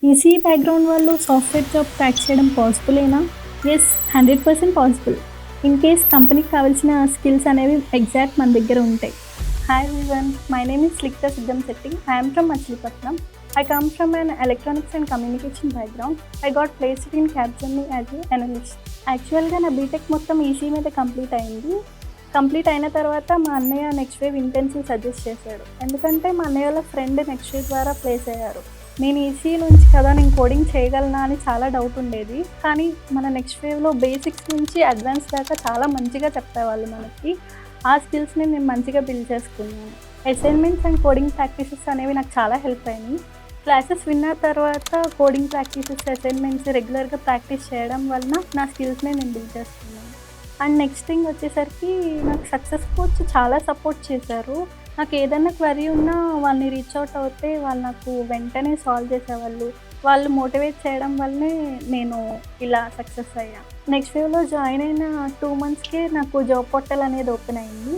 ECE background వాళ్ళు software job crack చేయడం పాసిబులేనా? Yes, 100% possible. ఇన్ కేస్ కంపెనీకి కావాల్సిన స్కిల్స్ అనేవి ఎగ్జాక్ట్ మన దగ్గర ఉంటాయి. Hi everyone, my name is Likhitha Siddhamsetti. I am from Machilipatnam. I come from an electronics and communication background. I got placed in Capgemini as an analyst. యాక్చువల్‌గా నా బీటెక్ మొత్తం ECE మీద కంప్లీట్ అయింది. కంప్లీట్ అయిన తర్వాత మా అన్నయ్య నెక్స్ట్ వేవ్ ఇంటెన్సివ్ సజెస్ట్ చేశాడు. ఎందుకంటే మా అన్నయ్య వాళ్ళ ఫ్రెండ్ నెక్స్ట్ వేవ్ ద్వారా ప్లేస్ అయ్యారు. నేను ఈసీఈ నుంచి కదా నేను కోడింగ్ చేయగలనా అని చాలా డౌట్ ఉండేది. కానీ మన నెక్స్ట్ వేవ్‌లో బేసిక్స్ నుంచి అడ్వాన్స్ దాకా చాలా మంచిగా చెప్పేవాళ్ళు మనకి. ఆ స్కిల్స్‌ని నేను మంచిగా బిల్డ్ చేసుకున్నాను. అసైన్‌మెంట్స్ అండ్ కోడింగ్ ప్రాక్టీసెస్ అనేవి నాకు చాలా హెల్ప్ అయినాయి. క్లాసెస్ విన్న తర్వాత కోడింగ్ ప్రాక్టీసెస్, అసైన్‌మెంట్స్ రెగ్యులర్‌గా ప్రాక్టీస్ చేయడం వలన నా స్కిల్స్‌ని నేను బిల్డ్ చేసుకున్నాను. అండ్ నెక్స్ట్ థింగ్ వచ్చేసరికి నాకు సక్సెస్ కోచ్ చాలా సపోర్ట్ చేశారు. నాకు ఏదైనా క్వెరీ ఉన్నా వాళ్ళని రీచ్ అవుట్ అవుతే వాళ్ళు నాకు వెంటనే సాల్వ్ చేసేవాళ్ళు. వాళ్ళు మోటివేట్ చేయడం వల్లనే నేను ఇలా సక్సెస్ అయ్యా. నెక్స్ట్ వేవ్‌లో జాయిన్ అయిన 2 మంత్స్‌కే నాకు జాబ్ పోర్టల్ అనేది ఓపెన్ అయింది.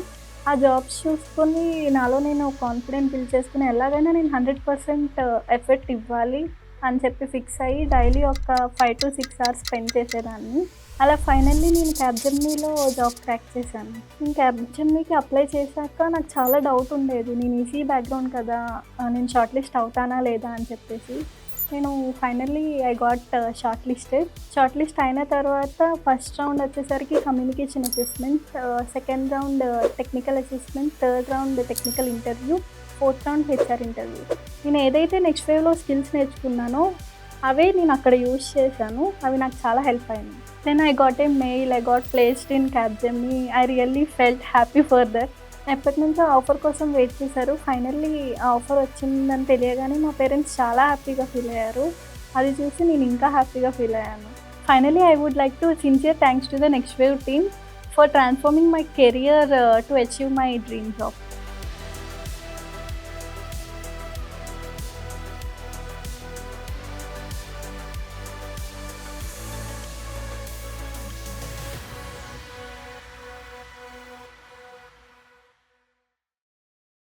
ఆ జాబ్స్ చూసుకొని నాలో నేను కాన్ఫిడెంట్ బిల్డ్ చేసుకొని ఎలాగైనా నేను 100% ఎఫర్ట్ ఇవ్వాలి అని చెప్పి ఫిక్స్ అయ్యి డైలీ ఒక 5-6 అవర్స్ స్పెండ్ చేసేదాన్ని. అలా ఫైనల్లీ నేను క్యాప్‌జెమినీలో జాబ్ క్రాక్ చేశాను. నేను క్యాప్‌జెమినీకి అప్లై చేశాక నాకు చాలా డౌట్ ఉండేది. నేను ఈసీఈ బ్యాక్‌గ్రౌండ్ కదా! నేను షార్ట్ లిస్ట్ అవుతానా లేదా అని చెప్పేసి. నేను finally I got short listed. Short list అయిన తర్వాత ఫస్ట్ రౌండ్ వచ్చేసరికి communication assessment, second round technical assessment, third round technical interview, fourth round HR interview. నేను ఏదైతే నెక్స్ట్ వేవ్‌లో స్కిల్స్ నేర్చుకున్నానో అవే నేను అక్కడ యూజ్ చేశాను. అవి నాకు చాలా హెల్ప్ అయినాయి. Then I got a mail. I got placed in Capgemini. I really felt happy for that. ఎప్పటినుంచో ఆఫర్ కోసం వెయిట్ చేశారు. ఫైనల్లీ ఆ ఆఫర్ వచ్చిందని తెలియగానే మా పేరెంట్స్ చాలా హ్యాపీగా ఫీల్ అయ్యారు. అది చూసి నేను ఇంకా హ్యాపీగా ఫీల్ అయ్యాను. Finally I would like to sincere thanks to the next wave team for transforming my career to achieve my dream job.